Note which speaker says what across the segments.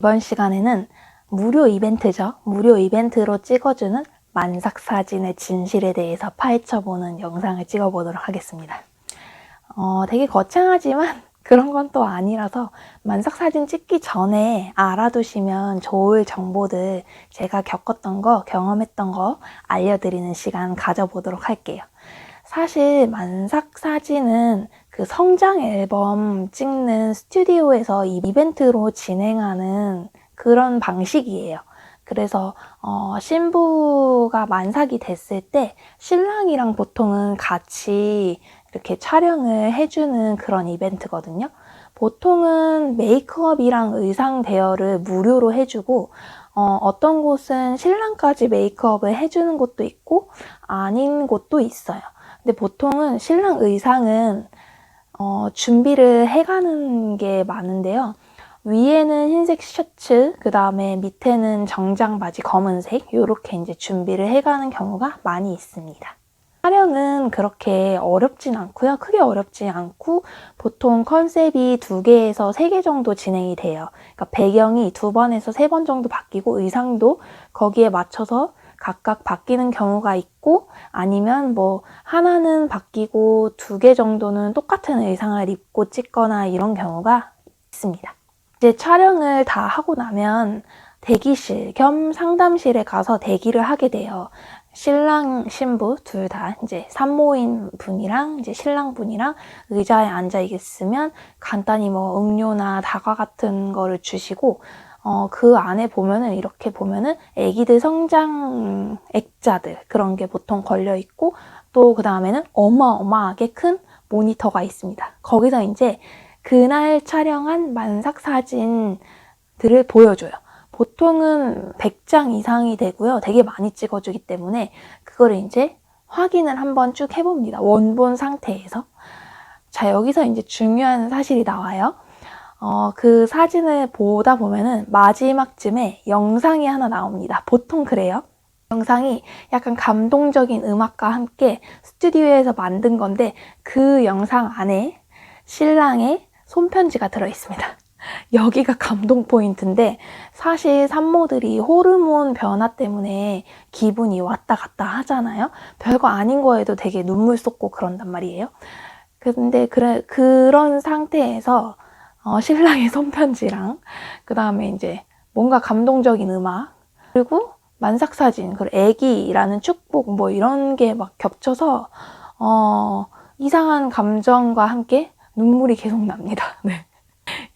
Speaker 1: 이번 시간에는 무료 이벤트죠. 무료 이벤트로 찍어주는 만삭사진의 진실에 대해서 파헤쳐보는 영상을 찍어보도록 하겠습니다. 되게 거창하지만 그런 건 또 아니라서 만삭사진 찍기 전에 알아두시면 좋을 정보들, 제가 겪었던 거, 경험했던 거 알려드리는 시간 가져보도록 할게요. 사실 만삭사진은 그 성장 앨범 찍는 스튜디오에서 이벤트로 진행하는 그런 방식이에요. 그래서 신부가 만삭이 됐을 때 신랑이랑 보통은 같이 이렇게 촬영을 해주는 그런 이벤트거든요. 보통은 메이크업이랑 의상 대여를 무료로 해주고 어떤 곳은 신랑까지 메이크업을 해주는 곳도 있고 아닌 곳도 있어요. 근데 보통은 신랑 의상은 준비를 해가는 게 많은데요. 위에는 흰색 셔츠, 그 다음에 밑에는 정장 바지 검은색 이렇게 이제 준비를 해가는 경우가 많이 있습니다. 촬영은 그렇게 어렵진 않고요. 크게 어렵지 않고 보통 컨셉이 2개에서 3개 정도 진행이 돼요. 그러니까 배경이 2번에서 3번 정도 바뀌고 의상도 거기에 맞춰서 각각 바뀌는 경우가 있고 아니면 뭐 하나는 바뀌고 2개 정도는 똑같은 의상을 입고 찍거나 이런 경우가 있습니다. 이제 촬영을 다 하고 나면 대기실 겸 상담실에 가서 대기를 하게 돼요. 신랑, 신부 둘 다 이제 산모인 분이랑 이제 신랑 분이랑 의자에 앉아 있으면 간단히 뭐 음료나 다과 같은 거를 주시고 그 안에 보면은 이렇게 보면은 애기들 성장 액자들 그런 게 보통 걸려 있고 또 그 다음에는 어마어마하게 큰 모니터가 있습니다. 거기서 이제 그날 촬영한 만삭 사진들을 보여줘요. 보통은 100장 이상이 되고요. 되게 많이 찍어주기 때문에 그거를 이제 확인을 한번 쭉 해봅니다. 원본 상태에서. 자, 여기서 이제 중요한 사실이 나와요. 그 사진을 보다 보면은 마지막쯤에 영상이 하나 나옵니다. 보통 그래요. 영상이 약간 감동적인 음악과 함께 스튜디오에서 만든 건데 그 영상 안에 신랑의 손편지가 들어있습니다. 여기가 감동 포인트인데 사실 산모들이 호르몬 변화 때문에 기분이 왔다 갔다 하잖아요. 별거 아닌 거에도 되게 눈물 쏟고 그런단 말이에요. 근데 그런 상태에서 신랑의 손편지랑 그 다음에 이제 뭔가 감동적인 음악 그리고 만삭사진 그리고 애기라는 축복 뭐 이런 게 막 겹쳐서 이상한 감정과 함께 눈물이 계속 납니다. 네.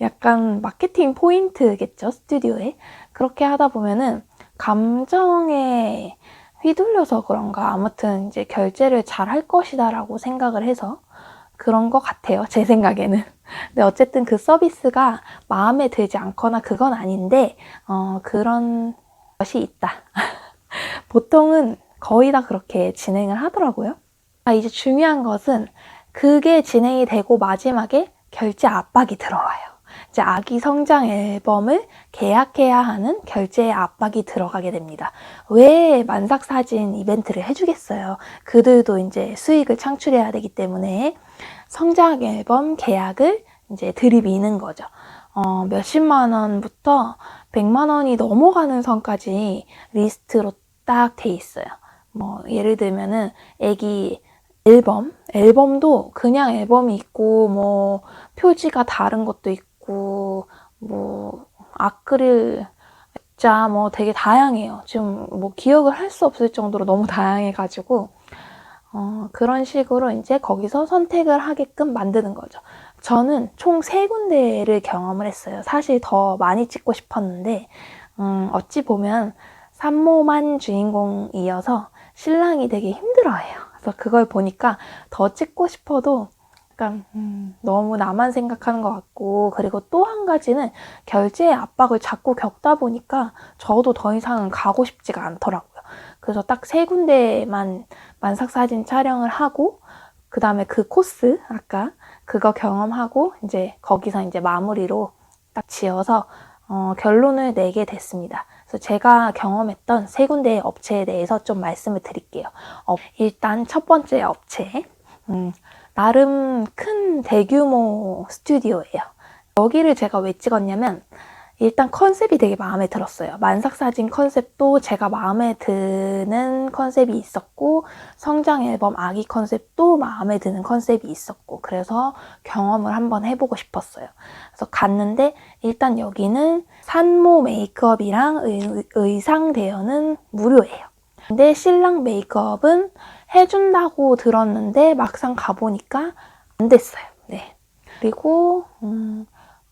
Speaker 1: 약간 마케팅 포인트겠죠, 스튜디오에. 그렇게 하다 보면은 감정에 휘둘려서 그런가 아무튼 이제 결제를 잘 할 것이다 라고 생각을 해서 그런 것 같아요, 제 생각에는. 근데 어쨌든 그 서비스가 마음에 들지 않거나 그건 아닌데 그런 것이 있다. 보통은 거의 다 그렇게 진행을 하더라고요. 이제 중요한 것은 그게 진행이 되고 마지막에 결제 압박이 들어와요. 이제 아기 성장 앨범을 계약해야 하는 결제의 압박이 들어가게 됩니다. 왜 만삭 사진 이벤트를 해주겠어요? 그들도 이제 수익을 창출해야 되기 때문에 성장 앨범 계약을 이제 들이미는 거죠. 몇십만 원부터 100만 원이 넘어가는 선까지 리스트로 딱 돼 있어요. 뭐 예를 들면은 애기 앨범도 그냥 앨범이 있고 뭐 표지가 다른 것도 있고 뭐 아크릴 액자 뭐 되게 다양해요. 지금 뭐 기억을 할 수 없을 정도로 너무 다양해가지고 그런 식으로 이제 거기서 선택을 하게끔 만드는 거죠. 저는 총 3군데를 경험을 했어요. 사실 더 많이 찍고 싶었는데 어찌 보면 산모만 주인공이어서 신랑이 되게 힘들어해요. 그래서 그걸 보니까 더 찍고 싶어도 약간 너무 나만 생각하는 것 같고 그리고 또 한 가지는 결제의 압박을 자꾸 겪다 보니까 저도 더 이상은 가고 싶지가 않더라고요. 그래서 딱 3군데만 만삭사진 촬영을 하고 그 다음에 그 코스 아까 그거 경험하고 이제 거기서 이제 마무리로 딱 지어서 결론을 내게 됐습니다. 그래서 제가 경험했던 3군데의 업체에 대해서 좀 말씀을 드릴게요. 일단 첫 번째 업체 나름 큰 대규모 스튜디오예요. 여기를 제가 왜 찍었냐면 일단 컨셉이 되게 마음에 들었어요. 만삭사진 컨셉도 제가 마음에 드는 컨셉이 있었고, 성장 앨범 아기 컨셉도 마음에 드는 컨셉이 있었고, 그래서 경험을 한번 해보고 싶었어요. 그래서 갔는데 일단 여기는 산모 메이크업이랑 의상 대여는 무료예요. 근데 신랑 메이크업은 해준다고 들었는데 막상 가보니까 안 됐어요. 네. 그리고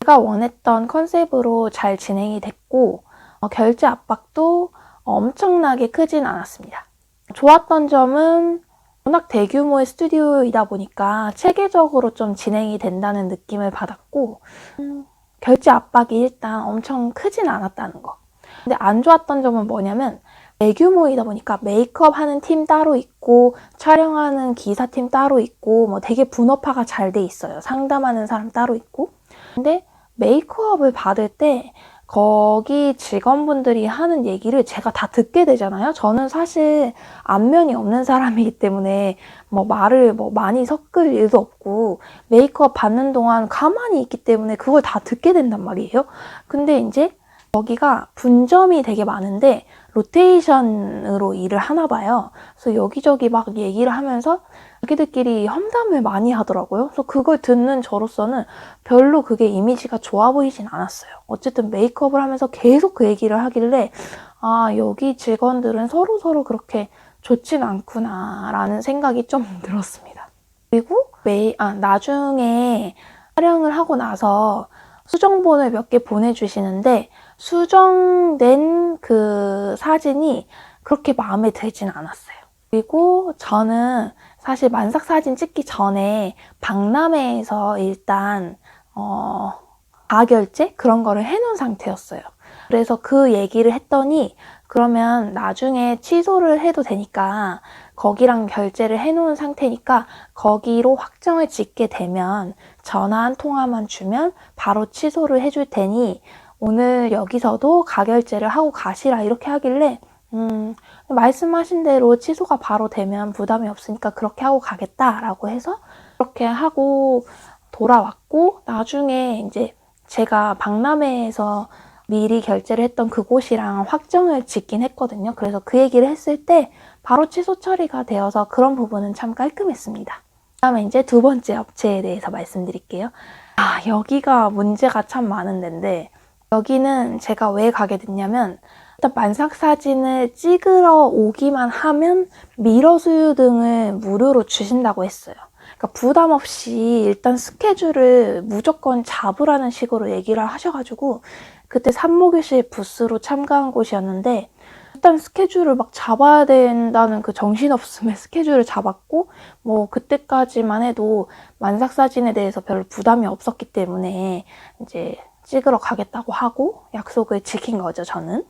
Speaker 1: 제가 원했던 컨셉으로 잘 진행이 됐고, 결제 압박도 엄청나게 크진 않았습니다. 좋았던 점은 워낙 대규모의 스튜디오이다 보니까 체계적으로 좀 진행이 된다는 느낌을 받았고, 결제 압박이 일단 엄청 크진 않았다는 거. 근데 안 좋았던 점은 뭐냐면 대규모이다 보니까 메이크업 하는 팀 따로 있고 촬영하는 기사팀 따로 있고 뭐 되게 분업화가 잘 돼 있어요. 상담하는 사람 따로 있고. 근데 메이크업을 받을 때 거기 직원분들이 하는 얘기를 제가 다 듣게 되잖아요. 저는 사실 안면이 없는 사람이기 때문에 뭐 말을 뭐 많이 섞을 일도 없고 메이크업 받는 동안 가만히 있기 때문에 그걸 다 듣게 된단 말이에요. 근데 이제 여기가 분점이 되게 많은데 로테이션으로 일을 하나 봐요. 그래서 여기저기 막 얘기를 하면서 자기들끼리 험담을 많이 하더라고요. 그래서 그걸 듣는 저로서는 별로 그게 이미지가 좋아 보이진 않았어요. 어쨌든 메이크업을 하면서 계속 그 얘기를 하길래 아, 여기 직원들은 서로 그렇게 좋진 않구나 라는 생각이 좀 들었습니다. 그리고 나중에 촬영을 하고 나서 수정본을 몇 개 보내주시는데 수정된 그 사진이 그렇게 마음에 들진 않았어요. 그리고 저는 사실 만삭 사진 찍기 전에 박람회에서 일단 가결제 그런 거를 해놓은 상태였어요. 그래서 그 얘기를 했더니 그러면 나중에 취소를 해도 되니까 거기랑 결제를 해놓은 상태니까 거기로 확정을 짓게 되면 전화 한 통화만 주면 바로 취소를 해줄 테니 오늘 여기서도 가결제를 하고 가시라 이렇게 하길래 말씀하신 대로 취소가 바로 되면 부담이 없으니까 그렇게 하고 가겠다라고 해서 그렇게 하고 돌아왔고 나중에 이제 제가 박람회에서 미리 결제를 했던 그곳이랑 확정을 짓긴 했거든요. 그래서 그 얘기를 했을 때 바로 취소 처리가 되어서 그런 부분은 참 깔끔했습니다. 그다음에 이제 두 번째 업체에 대해서 말씀드릴게요. 여기가 문제가 참 많은 데인데 여기는 제가 왜 가게 됐냐면 일단 만삭 사진을 찍으러 오기만 하면 미러 수유 등을 무료로 주신다고 했어요. 그러니까 부담 없이 일단 스케줄을 무조건 잡으라는 식으로 얘기를 하셔가지고 그때 산모교실 부스로 참가한 곳이었는데 일단 스케줄을 막 잡아야 된다는 그 정신없음의 스케줄을 잡았고 뭐 그때까지만 해도 만삭 사진에 대해서 별로 부담이 없었기 때문에 이제 찍으러 가겠다고 하고 약속을 지킨 거죠, 저는.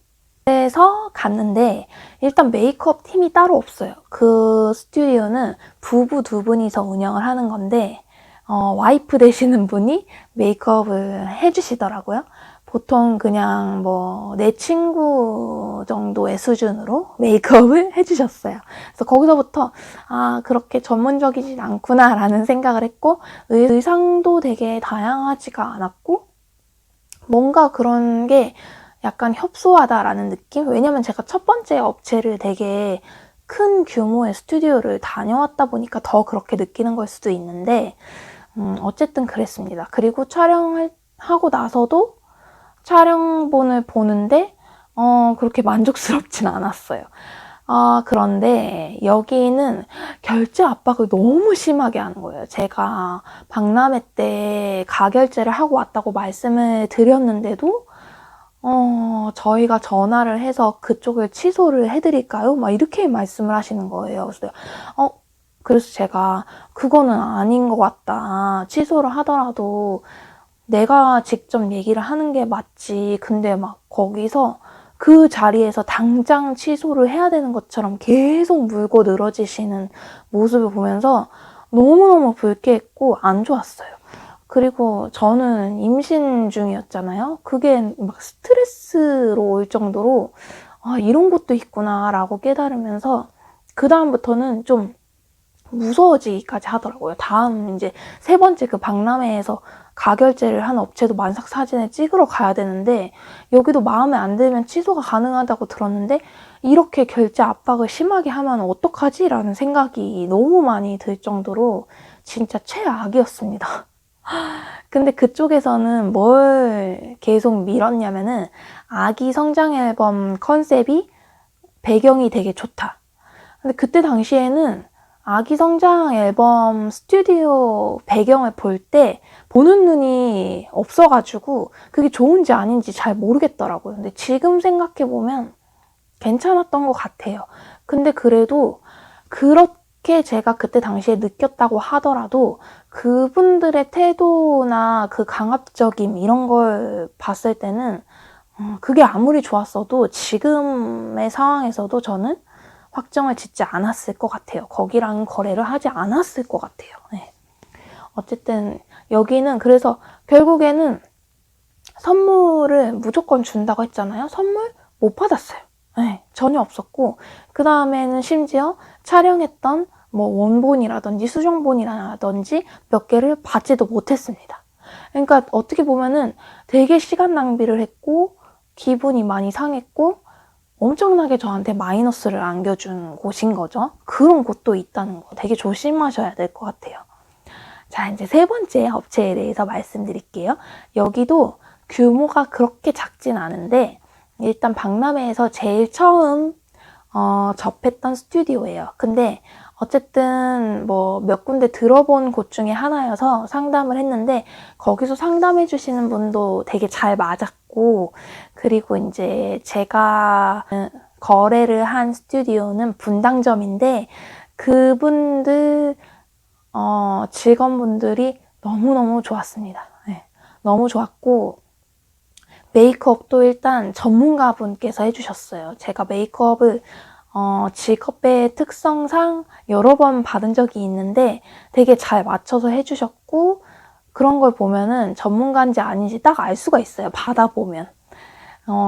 Speaker 1: 그래서 갔는데 일단 메이크업 팀이 따로 없어요. 그 스튜디오는 부부 두 분이서 운영을 하는 건데 와이프 되시는 분이 메이크업을 해주시더라고요. 보통 그냥 뭐 내 친구 정도의 수준으로 메이크업을 해주셨어요. 그래서 거기서부터 그렇게 전문적이진 않구나 라는 생각을 했고 의상도 되게 다양하지가 않았고 뭔가 그런 게 약간 협소하다라는 느낌? 왜냐면 제가 첫 번째 업체를 되게 큰 규모의 스튜디오를 다녀왔다 보니까 더 그렇게 느끼는 걸 수도 있는데 어쨌든 그랬습니다. 그리고 촬영을 하고 나서도 촬영본을 보는데 그렇게 만족스럽진 않았어요. 그런데 여기는 결제 압박을 너무 심하게 하는 거예요. 제가 박람회 때 가결제를 하고 왔다고 말씀을 드렸는데도 저희가 전화를 해서 그쪽을 취소를 해드릴까요? 막 이렇게 말씀을 하시는 거예요. 그래서 제가 그거는 아닌 것 같다. 취소를 하더라도 내가 직접 얘기를 하는 게 맞지. 근데 막 거기서 그 자리에서 당장 취소를 해야 되는 것처럼 계속 물고 늘어지시는 모습을 보면서 너무너무 불쾌했고 안 좋았어요. 그리고 저는 임신 중이었잖아요. 그게 막 스트레스로 올 정도로 이런 것도 있구나 라고 깨달으면서 그 다음부터는 좀 무서워지기까지 하더라고요. 다음 이제 세 번째 그 박람회에서 가결제를 한 업체도 만삭 사진을 찍으러 가야 되는데 여기도 마음에 안 들면 취소가 가능하다고 들었는데 이렇게 결제 압박을 심하게 하면 어떡하지? 라는 생각이 너무 많이 들 정도로 진짜 최악이었습니다. 근데 그쪽에서는 뭘 계속 밀었냐면은 아기 성장 앨범 컨셉이 배경이 되게 좋다. 근데 그때 당시에는 아기 성장 앨범 스튜디오 배경을 볼 때 보는 눈이 없어가지고 그게 좋은지 아닌지 잘 모르겠더라고요. 근데 지금 생각해보면 괜찮았던 것 같아요. 근데 그래도 그렇게 제가 그때 당시에 느꼈다고 하더라도 그분들의 태도나 그 강압적임 이런 걸 봤을 때는 그게 아무리 좋았어도 지금의 상황에서도 저는 확정을 짓지 않았을 것 같아요. 거기랑 거래를 하지 않았을 것 같아요. 네. 어쨌든 여기는 그래서 결국에는 선물을 무조건 준다고 했잖아요. 선물 못 받았어요. 네, 전혀 없었고 그 다음에는 심지어 촬영했던 뭐 원본이라든지 수정본이라든지 몇 개를 받지도 못했습니다. 그러니까 어떻게 보면은 되게 시간 낭비를 했고 기분이 많이 상했고 엄청나게 저한테 마이너스를 안겨준 곳인 거죠. 그런 곳도 있다는 거 되게 조심하셔야 될 것 같아요. 자, 이제 세 번째 업체에 대해서 말씀드릴게요. 여기도 규모가 그렇게 작진 않은데 일단 박람회에서 제일 처음 접했던 스튜디오예요. 근데 어쨌든 뭐 몇 군데 들어본 곳 중에 하나여서 상담을 했는데 거기서 상담해 주시는 분도 되게 잘 맞았고 그리고 이제 제가 거래를 한 스튜디오는 분당점인데 그분들 직원분들이 너무너무 좋았습니다. 네, 너무 좋았고 메이크업도 일단 전문가분께서 해주셨어요. 제가 메이크업을 직업의 특성상 여러 번 받은 적이 있는데 되게 잘 맞춰서 해주셨고 그런 걸 보면은 전문가인지 아닌지 딱 알 수가 있어요. 받아보면.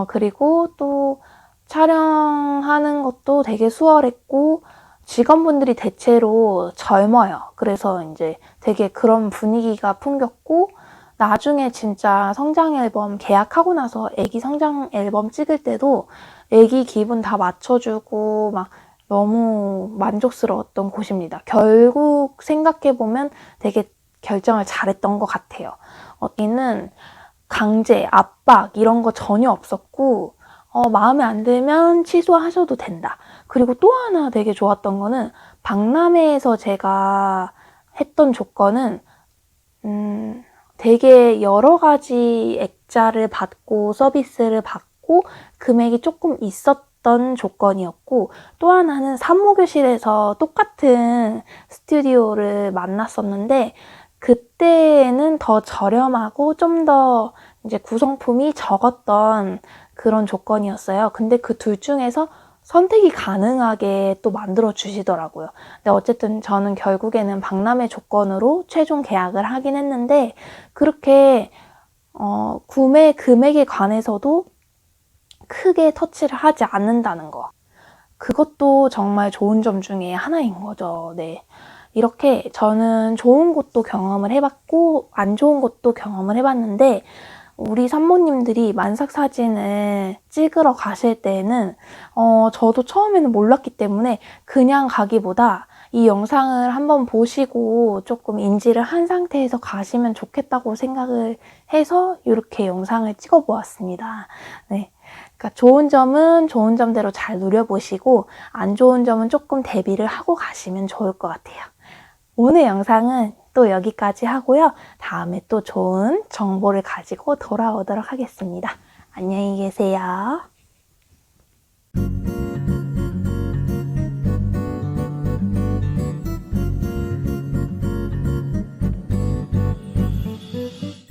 Speaker 1: 그리고 또 촬영하는 것도 되게 수월했고 직원분들이 대체로 젊어요. 그래서 이제 되게 그런 분위기가 풍겼고 나중에 진짜 성장 앨범 계약하고 나서 애기 성장 앨범 찍을 때도 애기 기분 다 맞춰주고 막 너무 만족스러웠던 곳입니다. 결국 생각해보면 되게 결정을 잘했던 것 같아요. 여기는 강제, 압박 이런 거 전혀 없었고 마음에 안 들면 취소하셔도 된다. 그리고 또 하나 되게 좋았던 거는 박람회에서 제가 했던 조건은 되게 여러 가지 액자를 받고 서비스를 받고 금액이 조금 있었던 조건이었고 또 하나는 산모교실에서 똑같은 스튜디오를 만났었는데 그때는 더 저렴하고 좀 더 이제 구성품이 적었던 그런 조건이었어요. 근데 그 둘 중에서 선택이 가능하게 또 만들어 주시더라고요. 근데 어쨌든 저는 결국에는 박람회 조건으로 최종 계약을 하긴 했는데 그렇게 구매 금액에 관해서도 크게 터치를 하지 않는다는 거. 그것도 정말 좋은 점 중에 하나인 거죠. 네. 이렇게 저는 좋은 곳도 경험을 해봤고 안 좋은 곳도 경험을 해봤는데 우리 산모님들이 만삭 사진을 찍으러 가실 때는 저도 처음에는 몰랐기 때문에 그냥 가기보다 이 영상을 한번 보시고 조금 인지를 한 상태에서 가시면 좋겠다고 생각을 해서 이렇게 영상을 찍어 보았습니다. 네. 그러니까 좋은 점은 좋은 점대로 잘 누려보시고 안 좋은 점은 조금 대비를 하고 가시면 좋을 것 같아요. 오늘 영상은 또 여기까지 하고요. 다음에 또 좋은 정보를 가지고 돌아오도록 하겠습니다. 안녕히 계세요.